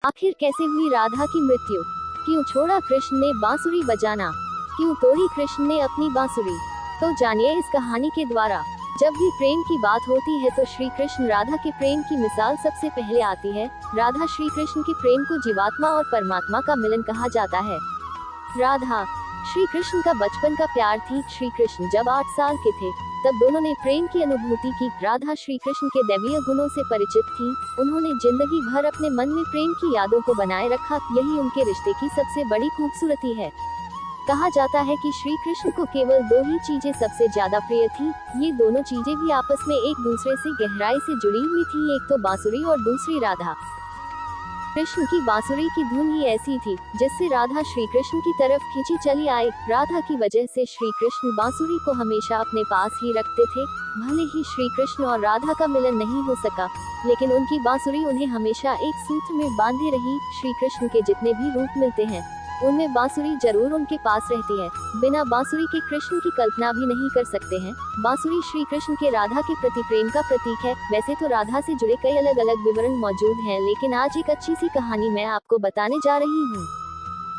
आखिर कैसे हुई राधा की मृत्यु? क्यों छोड़ा कृष्ण ने बांसुरी बजाना? क्यों तोड़ी कृष्ण ने अपनी बांसुरी? तो जानिए इस कहानी के द्वारा। जब भी प्रेम की बात होती है तो श्री कृष्ण राधा के प्रेम की मिसाल सबसे पहले आती है। राधा श्री कृष्ण के प्रेम को जीवात्मा और परमात्मा का मिलन कहा जाता है। राधा श्री कृष्ण का बचपन का प्यार थी। श्री कृष्ण जब 8 साल के थे तब दोनों ने प्रेम की अनुभूति की। राधा श्री कृष्ण के दैवीय गुणों से परिचित थी। उन्होंने जिंदगी भर अपने मन में प्रेम की यादों को बनाए रखा। यही उनके रिश्ते की सबसे बड़ी खूबसूरती है। कहा जाता है कि श्री कृष्ण को केवल 2 ही चीजें सबसे ज्यादा प्रिय थी। ये दोनों चीजें भी आपस में एक दूसरे से गहराई से जुड़ी हुई थी। एक तो बांसुरी और दूसरी राधा। कृष्ण की बांसुरी की धुन ही ऐसी थी जिससे राधा श्री कृष्ण की तरफ खींची चली आई। राधा की वजह से श्री कृष्ण बांसुरी को हमेशा अपने पास ही रखते थे। भले ही श्री कृष्ण और राधा का मिलन नहीं हो सका, लेकिन उनकी बांसुरी उन्हें हमेशा एक सूत्र में बांधे रही। श्री कृष्ण के जितने भी रूप मिलते हैं उनमें बांसुरी जरूर उनके पास रहती है। बिना बांसुरी के कृष्ण की कल्पना भी नहीं कर सकते हैं। बांसुरी श्री कृष्ण के राधा के प्रति प्रेम का प्रतीक है। वैसे तो राधा से जुड़े कई अलग अलग विवरण मौजूद हैं, लेकिन आज एक अच्छी सी कहानी मैं आपको बताने जा रही हूँ।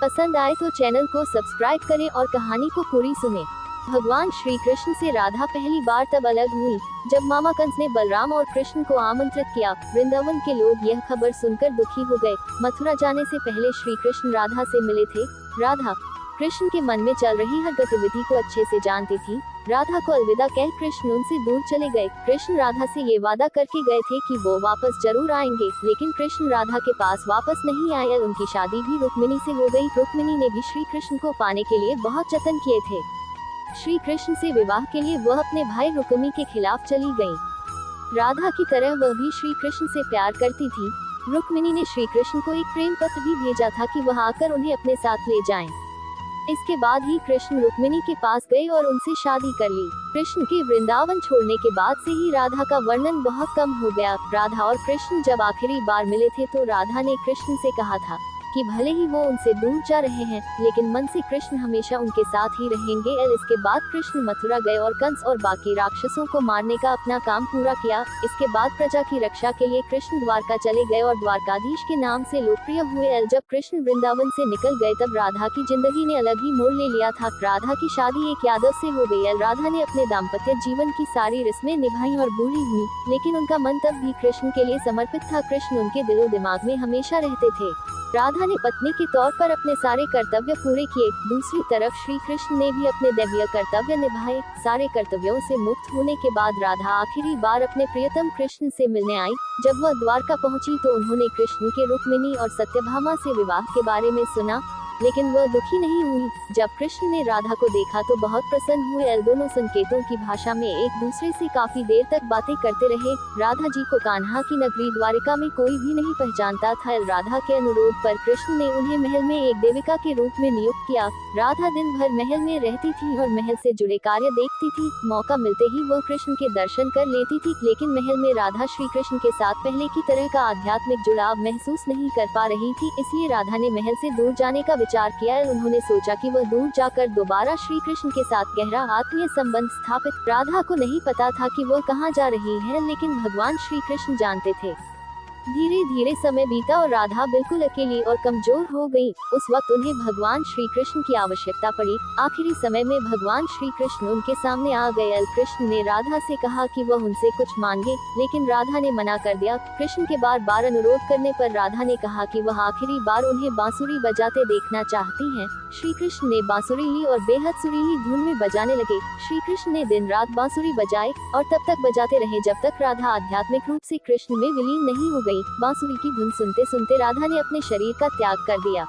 पसंद आए तो चैनल को सब्सक्राइब करें और कहानी को पूरी सुने। भगवान श्री कृष्ण से राधा पहली बार तब अलग हुई जब मामा कंस ने बलराम और कृष्ण को आमंत्रित किया। वृंदावन के लोग यह खबर सुनकर दुखी हो गए। मथुरा जाने से पहले श्री कृष्ण राधा से मिले थे। राधा कृष्ण के मन में चल रही हर गतिविधि को अच्छे से जानती थी। राधा को अलविदा कह कृष्ण उनसे दूर चले गए। कृष्ण राधा से ये वादा करके गए थे कि वो वापस जरूर आएंगे, लेकिन कृष्ण राधा के पास वापस नहीं आए। उनकी शादी भी रुक्मिणी से हो गई। रुक्मिणी ने भी श्री कृष्ण को पाने के लिए बहुत जतन किए थे। श्री कृष्ण से विवाह के लिए वह अपने भाई रुक्मी के खिलाफ चली गयी। राधा की तरह वह भी श्री कृष्ण से प्यार करती थी। रुक्मिणी ने श्री कृष्ण को एक प्रेम पत्र भी भेजा था कि वह आकर उन्हें अपने साथ ले जाएं। इसके बाद ही कृष्ण रुक्मिणी के पास गए और उनसे शादी कर ली। कृष्ण के वृंदावन छोड़ने के बाद से ही राधा का वर्णन बहुत कम हो गया। राधा और कृष्ण जब आखिरी बार मिले थे तो राधा ने कृष्ण से कहा था कि भले ही वो उनसे दूर जा रहे हैं, लेकिन मन से कृष्ण हमेशा उनके साथ ही रहेंगे। इसके बाद कृष्ण मथुरा गए और कंस और बाकी राक्षसों को मारने का अपना काम पूरा किया। इसके बाद प्रजा की रक्षा के लिए कृष्ण द्वारका चले गए और द्वारकाधीश के नाम से लोकप्रिय हुए। जब कृष्ण वृंदावन से निकल गए तब राधा की जिंदगी ने अलग ही मोड़ ले लिया था। राधा की शादी एक यादव से हो गई। राधा ने अपने दाम्पत्य जीवन की सारी रस्में निभाई और बूढ़ी हुई, लेकिन उनका मन तब भी कृष्ण के लिए समर्पित था। कृष्ण उनके दिलो दिमाग में हमेशा रहते थे। राधा ने पत्नी के तौर पर अपने सारे कर्तव्य पूरे किए। दूसरी तरफ श्री कृष्ण ने भी अपने दैवीय कर्तव्य निभाए। सारे कर्तव्यों से मुक्त होने के बाद राधा आखिरी बार अपने प्रियतम कृष्ण से मिलने आई। जब वह द्वारका पहुंची तो उन्होंने कृष्ण के रुक्मिणी और सत्यभामा से विवाह के बारे में सुना, लेकिन वह दुखी नहीं हुई। जब कृष्ण ने राधा को देखा तो बहुत प्रसन्न हुए। दोनों संकेतों की भाषा में एक दूसरे से काफी देर तक बातें करते रहे। राधा जी को कान्हा की नगरी द्वारिका में कोई भी नहीं पहचानता था। राधा के अनुरोध पर कृष्ण ने उन्हें महल में एक देविका के रूप में नियुक्त किया। राधा दिन भर महल में रहती थी और महल से जुड़े कार्य देखती थी। मौका मिलते ही वह कृष्ण के दर्शन कर लेती थी, लेकिन महल में राधा श्री कृष्ण के साथ पहले की तरह का आध्यात्मिक जुड़ाव महसूस नहीं कर पा रही थी। इसलिए राधा ने महल से दूर जाने का विचार किया। उन्होंने सोचा कि वह दूर जाकर दोबारा श्री कृष्ण के साथ गहरा आत्मीय संबंध स्थापित। राधा को नहीं पता था कि वह कहाँ जा रही है, लेकिन भगवान श्री कृष्ण जानते थे। धीरे धीरे समय बीता और राधा बिल्कुल अकेली और कमजोर हो गई। उस वक्त उन्हें भगवान श्री कृष्ण की आवश्यकता पड़ी। आखिरी समय में भगवान श्री कृष्ण उनके सामने आ गए। कृष्ण ने राधा से कहा कि वह उनसे कुछ मांगे, लेकिन राधा ने मना कर दिया। कृष्ण के बार बार अनुरोध करने पर राधा ने कहा कि वह आखिरी बार उन्हें बांसुरी बजाते देखना चाहती हैं। श्री कृष्ण ने बांसुरी ली और बेहद सुरीली धुन में बजाने लगे। श्री कृष्ण ने दिन रात बांसुरी बजाए और तब तक बजाते रहे जब तक राधा आध्यात्मिक रूप से कृष्ण में विलीन नहीं हो गई। बांसुरी की धुन सुनते सुनते राधा ने अपने शरीर का त्याग कर दिया।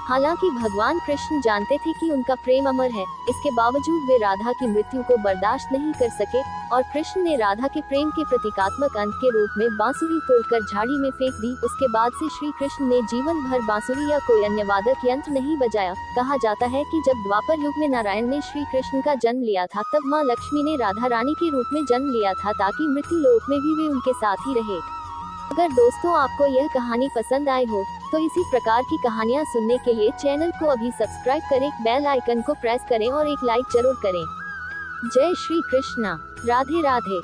हालांकि भगवान कृष्ण जानते थे कि उनका प्रेम अमर है, इसके बावजूद वे राधा की मृत्यु को बर्दाश्त नहीं कर सके और कृष्ण ने राधा के प्रेम के प्रतीकात्मक अंत के रूप में बांसुरी तोड़कर झाड़ी में फेंक दी। उसके बाद से श्री कृष्ण ने जीवन भर बांसुरी या कोई अन्य वादक यंत्र नहीं बजाया। कहा जाता है कि जब द्वापर युग में नारायण ने श्री कृष्ण का जन्म लिया था तब माँ लक्ष्मी ने राधा रानी के रूप में जन्म लिया था, ताकि मृत्यु लोक में भी वे उनके साथ ही रहे। अगर दोस्तों आपको यह कहानी पसंद आई हो तो इसी प्रकार की कहानियाँ सुनने के लिए चैनल को अभी सब्सक्राइब करें, बेल आइकन को प्रेस करें और एक लाइक जरूर करें। जय श्री कृष्णा। राधे राधे।